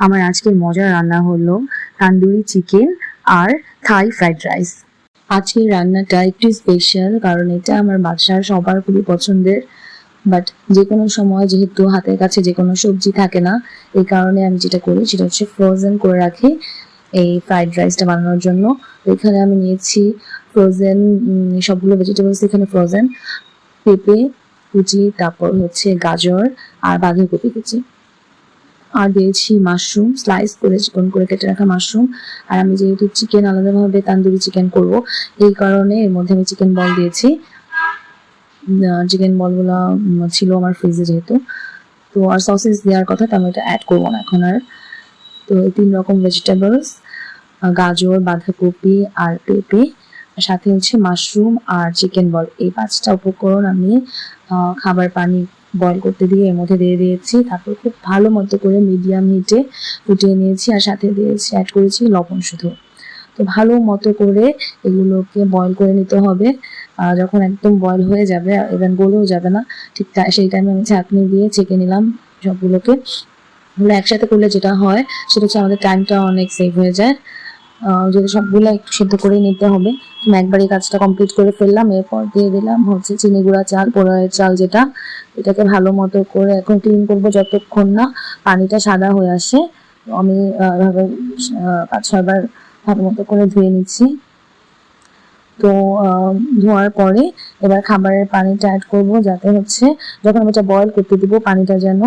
আমার আজকের মজার রান্না হলো তান্দুরি চিকেন আর থাই ফ্রাইড রাইস। আজকের রান্নাটা একটু স্পেশাল কারণ এটা আমার বাসার সবার খুবই পছন্দের। বাট যে কোনো সময় যেহেতু হাতের কাছে যে কোনো সবজি থাকে না, এই কারণে আমি যেটা করি সেটা হচ্ছে ফ্রোজেন করে রাখি এই ফ্রাইড রাইসটা বানানোর জন্য। তো এখানে আমি নিয়েছি ফ্রোজেন সবগুলো ভেজিটেবলস, এখানে ফ্রোজেন পেঁপে কুচি, তারপর হচ্ছে গাজর আর বাঁধাকপি কুচি, আর দিয়েছি মাশরুম স্লাইস করে চিকন করে কেটে রাখা মাশরুম। আর আমি যেহেতু চিকেন আলাদাভাবে তান্দুরি চিকেন করব, এই কারণে এর মধ্যে আমি চিকেন বল দিয়েছি। চিকেন বলগুলো ছিল আমার ফ্রিজে যেহেতু, তো আর সসেস দেওয়ার কথা, তো আমি এটা অ্যাড করবো না এখন আর। তো এই 3 রকম ভেজিটেবলস, গাজর, বাঁধাকপি আর পেঁপে, সাথে হচ্ছে মাশরুম আর চিকেন বল, এই 5টা উপকরণ আমি খাবার পানি বয়েল করতে দিয়ে এর মধ্যে দিয়ে দিয়েছি। তারপর খুব ভালো মতো করে মিডিয়াম হিটে ফুটিয়ে নিয়েছি, আর সাথে দিয়েছি অ্যাড করেছি লবণ শুধু। তো ভালো মতো করে এগুলোকে বয়েল করে নিতে হবে। যখন একদম বয়েল হয়ে যাবে, ইভেন গলেও যাবে না, ঠিক সেই টাইমে আমি ছাঁকনি দিয়ে ছেঁকে নিলাম সবগুলোকে। এগুলো একসাথে করলে যেটা হয় সেটা হচ্ছে আমাদের টাইমটা অনেক সেভ হয়ে যায়। যদি সবগুলো একটু সিদ্ধ করে নিতে হবে। আমি একবার এই কাজটা কমপ্লিট করে ফেললাম। এরপর দিয়ে দিলাম হচ্ছে চিনি গুঁড়া চাল, পোড়ায়ের চাল যেটা, এটাকে ভালো মতো করে এখন ক্লিন করবো যতক্ষণ না পানিটা সাদা হয়ে আসে। আমি এভাবে 5-6 বার ভালো মতো করে ধুয়ে নিচ্ছি। তো ধোয়ার পরে এবার খাবারের পানিটা অ্যাড করব, যাতে হচ্ছে যখন আমি এটা বয়েল করতে দিব পানিটা যেন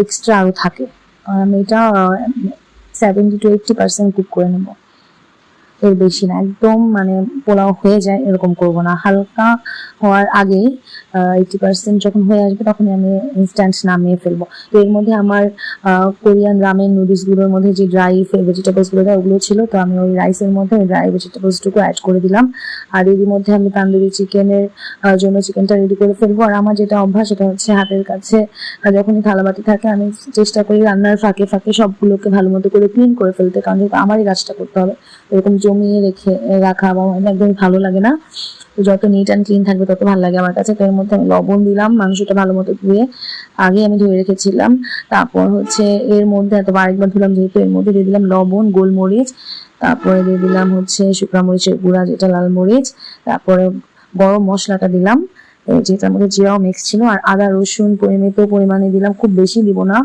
এক্সট্রা আরও থাকে। আমি এটা 70 to 80% কুক করে নেব, এর বেশি না। একদম মানে পোলাও হয়ে যায় এরকম করব না, হালকা হওয়ার আগেই 80% যখন হয়ে আসবে তখনই আমি ইনস্ট্যান্ট নামিয়ে ফেলবো। তো এর মধ্যে আমার কোরিয়ান রামেন নুডলসগুলোর মধ্যে যে ড্রাই ভেজিটেবলসগুলো দেয় ওগুলো ছিল, তো আমি ওই রাইসের মধ্যে ওই ড্রাই ভেজিটেবলসটুকু অ্যাড করে দিলাম। আর এর মধ্যে আমি তান্দুরি চিকেনের জন্য চিকেনটা রেডি করে ফেলবো। আর আমার যেটা অভ্যাস সেটা হচ্ছে হাতের কাছে যখনই থালাবাটি থাকে আমি চেষ্টা করি রান্নার ফাঁকে ফাঁকে সবগুলোকে ভালো মতো করে ক্লিন করে ফেলতে, কারণ যেহেতু আমারই কাজটা করতে হবে, এরকম জমিয়ে রাখা আমার একদমই ভালো লাগে না। তো যত নিট অ্যান্ড ক্লিন থাকবে তত ভালো লাগে আমার কাছে। তো এর মধ্যে আমি লবণ দিলাম, মাংসটা ভালো মতো ধুয়ে আগে আমি ধুয়ে রেখেছিলাম। তারপর হচ্ছে এর মধ্যে এতবার আরেকবার ধুলাম যেহেতু, এর মধ্যে দিয়ে দিলাম লবণ, গোলমরিচ, তারপরে দিয়ে দিলাম হচ্ছে শুকনো মরিচের গুঁড়া যেটা লাল মরিচ, তারপরে গরম মশলাটা দিলাম যেটার মধ্যে জিরাও মিক্স ছিল, আর আদা রসুন পরিমিত পরিমাণে দিলাম, খুব বেশি দিব না।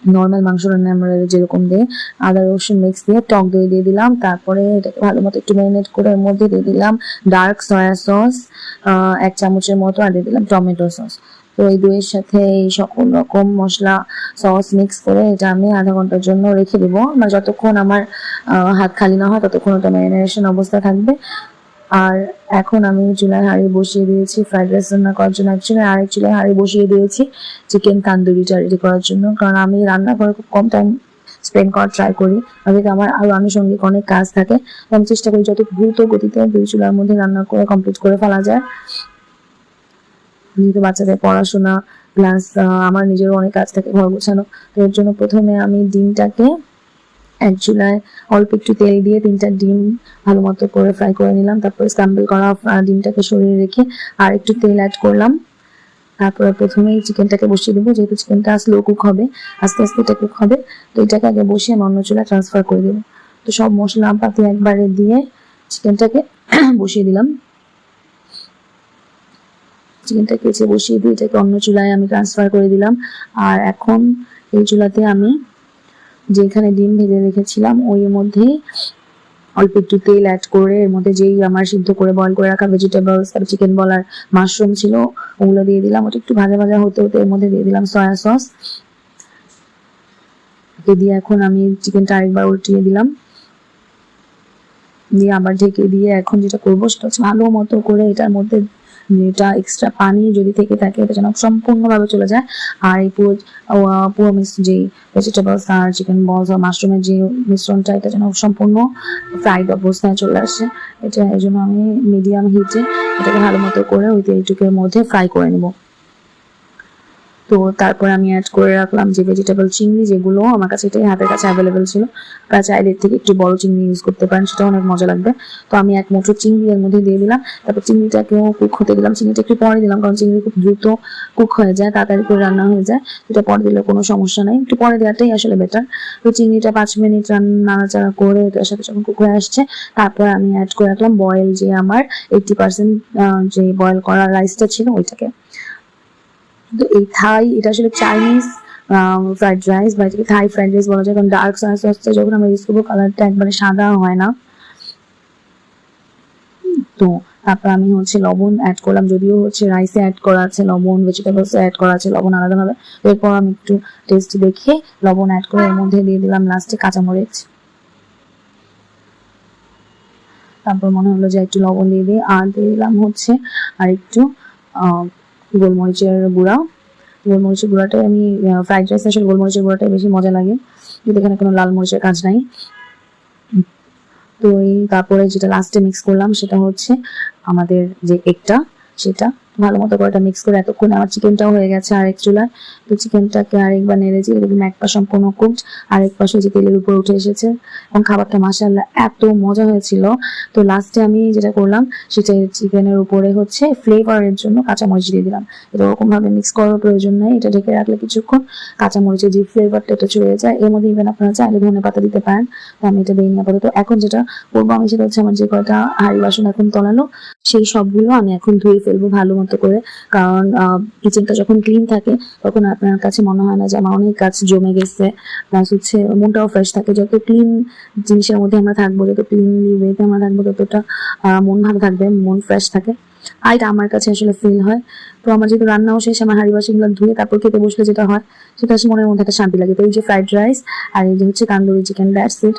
নর্মাল মাংস রান্না আমরা যেরকম দিই, আদা রসুন মিক্স দিয়ে টক দই দিয়ে দিলাম। তারপরে এটাকে ভালো মতো একটু ম্যারিনেট করে এর মধ্যে দিয়ে দিলাম ডার্ক সয়া সস 1 চামচের মতো, আর দিয়ে দিলাম টমেটো সস। তো এই দইয়ের সাথে এই সকল রকম মশলা সস মিক্স করে এটা আমি আধা ঘন্টার জন্য রেখে দেবো, মানে যতক্ষণ আমার হাত খালি না হয় ততক্ষণ ওটা ম্যারিনেশন অবস্থা থাকবে। আর এখন আমি চুলায় হাঁড়ি বসিয়ে দিয়েছি ফ্রাইড রাইস রান্না করার জন্য। অ্যাকচুয়ালি আরেক চুলায় হাঁড়ি বসিয়ে দিয়েছি চিকেন তান্দুরিটা রেডি করার জন্য, কারণ আমি রান্না করে খুব কম টাইম স্পেন্ড করার ট্রাই করি, যেহেতু আমার আরও আনুষঙ্গিক অনেক কাজ থাকে। আমি চেষ্টা করি যত দ্রুত গতিতে 2 চুলার মধ্যে রান্না করে কমপ্লিট করে ফেলা যায়, যেহেতু বাচ্চাদের পড়াশোনা প্লাস আমার নিজেরও অনেক কাজ থাকে ঘর গোছানো। তো এর জন্য প্রথমে আমি ডিমটাকে এক চুলায় অল্প একটু তেল দিয়ে 3টা ডিম ভালো মতো করে ফ্রাই করে নিলাম। তারপর স্ক্র্যাম্বল করা ডিমটাকে সরিয়ে রেখে আর একটু তেল অ্যাড করলাম। তারপরে প্রথমেই চিকেনটাকে বসিয়ে দেবো, যেহেতু চিকেনটা স্লো কুক হবে, আস্তে আস্তে এটা কুক হবে। তো এটাকে আগে বসিয়ে আমি অন্য চুলায় ট্রান্সফার করে দেবো। তো সব মশলা পাতি একবারে দিয়ে চিকেনটাকে বসিয়ে দিলাম। চিকেনটা কেচে বসিয়ে দিয়ে এটাকে অন্য চুলায় আমি ট্রান্সফার করে দিলাম। আর এখন এই চুলাতে আমি যেখানে ডিম ভেজে রেখেছিলাম ওই মধ্যে অল্প একটু তেল অ্যাড করে এর মধ্যে যেই আমার সিদ্ধ করে বয়েল করে রাখা ভেজিটেবলস আর চিকেন বল আর মাশরুম ছিল ওগুলো দিয়ে দিলাম। ওটা একটু ভাজা ভাজা হতে হতে এর মধ্যে দিয়ে দিলাম সয়া সস দিয়ে এখন আমি চিকেনটা আরেকবার উল্টিয়ে দিলাম, দিয়ে আবার ঢেকে দিয়ে এখন যেটা করবো সেটা হচ্ছে ভালো মতো করে এটার মধ্যে যেটা এক্সট্রা পানি যদি থেকে থাকে এটা যেন সম্পূর্ণভাবে চলে যায়। আর এই পুরো যে ভেজিটেবলস আর চিকেন বলস আর মাশরুমের যে মিশ্রণটা এটা যেন সম্পূর্ণ ফ্রাইড অবস্থায় চলে আসে। এটা এই জন্য আমি মিডিয়াম হিটে এটাকে ভালো মতো করে ওই তেলটুকের মধ্যে ফ্রাই করে নেব। তো তারপর আমি অ্যাড করে রাখলাম যে ভেজিটেবল চিংড়ি, যেগুলো আমার কাছে এটাই হাতের কাছে অ্যাভেলেবেল ছিল। আপনারা চাইলে এর থেকে একটু বড় চিংড়ি ইউজ করতে পারেন, সেটা অনেক মজা লাগবে। তো আমি এক মুঠো চিংড়ি এর মধ্যে দিয়ে দিলাম। তারপর চিংড়িটাকেও কুক হতে দিলাম। চিংড়িটা একটু পরে দিলাম, কারণ চিংড়ি খুব দ্রুত কুক হয়ে যায়, তাড়াতাড়ি করে রান্না হয়ে যায়। এটা পরে দিলে কোনো সমস্যা নাই, একটু পরে দেওয়াটাই আসলে বেটার। তো চিংড়িটা 5 মিনিট নাড়াচাড়া করে এটার সাথে যখন কুক হয়ে আসছে, তারপর আমি অ্যাড করে রাখলাম বয়েল যে আমার 80% যে বয়েল করা রাইসটা ছিল ওইটাকে। তো এই থাই, এটা আসলে চাইনিজ ফ্রাইড রাইস বা এটাকে থাই ফ্রাইড রাইস বলা যায়, কারণ ডার্ক সয়া সসটা যখন আমরা ইউজ করবো কালারটা একবারে সাদা হয় না। তো তারপর আমি লবণ অ্যাড করলাম, যদিও রাইসে অ্যাড করা আছে লবণ, ভেজিটেবলসে অ্যাড করা আছে লবণ আলাদাভাবে। এরপর আমি একটু টেস্ট দেখে লবণ অ্যাড করে এর মধ্যে দিয়ে দিলাম লাস্টে কাঁচামরিচ। তারপর মনে হলো যে একটু লবণ দিয়ে দিই, আর দিয়ে দিলাম আর একটু গোলমরিচের গুঁড়া। গোলমরিচের গুঁড়াটাই আমি ফ্রাইড রাইস আসলে গোলমরিচের গুঁড়াটাই বেশি মজা লাগে, যদি এখানে কোনো লাল মরিচের কাজ নাই। তো তারপরে যেটা লাস্টে মিক্স করলাম সেটা আমাদের যে এগটা, সেটা ভালো মতো করে মিক্স করে এতক্ষণ আমার চিকেনটাও হয়ে গেছে আরেক চুলায়। তো চিকেনটাকে আরেকবার নেড়েছি, দেখলাম এক পাশ সম্পূর্ণ কুকড, আরেক পাশে যে তেলের উপর উঠে এসেছে, এবং খাবারটা মাশাআল্লাহ এত মজা হয়েছিল। তো লাস্টে আমি যেটা করলাম সেটা চিকেনের উপরে ফ্লেভারের জন্য কাঁচামরিচ দিয়ে দিলাম। এটা ওরকম ভাবে মিক্স করার প্রয়োজন নেই, এটা ঢেকে রাখলে কিছুক্ষণ কাঁচামরিচের যে ফ্লেভারটা এটা চলে যায়। এর মধ্যে ইভেন আপনারা চাইলে ধনেপাতা দিতে পারেন, তো আমি এটা দিইনি আপাতত। এখন যেটা করবো আমি সেটা আমার যে কয়টা হাঁড়ি বাসন এখন তলানো, সেই সবগুলো আমি এখন ধুয়ে ফেলবো ভালো মতো করে। কারণ কিচেনটা যখন ক্লিন থাকে তখন আপনার কাছে মনে হয় না যে আমার অনেক কাজ জমে গেছে, প্লাস মনটাও ফ্রেশ থাকে। যত ক্লিন জিনিসের মধ্যে আমরা থাকবো, যত ক্লিনলি ওয়েতে আমরা থাকবো, ততটা মন ভালো থাকবে, মন ফ্রেশ থাকে। আর এটা আমার কাছে আসলে ফিল হয়। তো আমার যেহেতু রান্নাও শেষ, আমার হাঁড়ি বাসনগুলো ধুয়ে তারপর খেতে বসলে যেটা হয় সেটা মনের মধ্যে একটা শান্তি লাগে। তো এই যে ফ্রাইড রাইস আর এই যে তান্দুরি চিকেন, দ্যাটস ইট।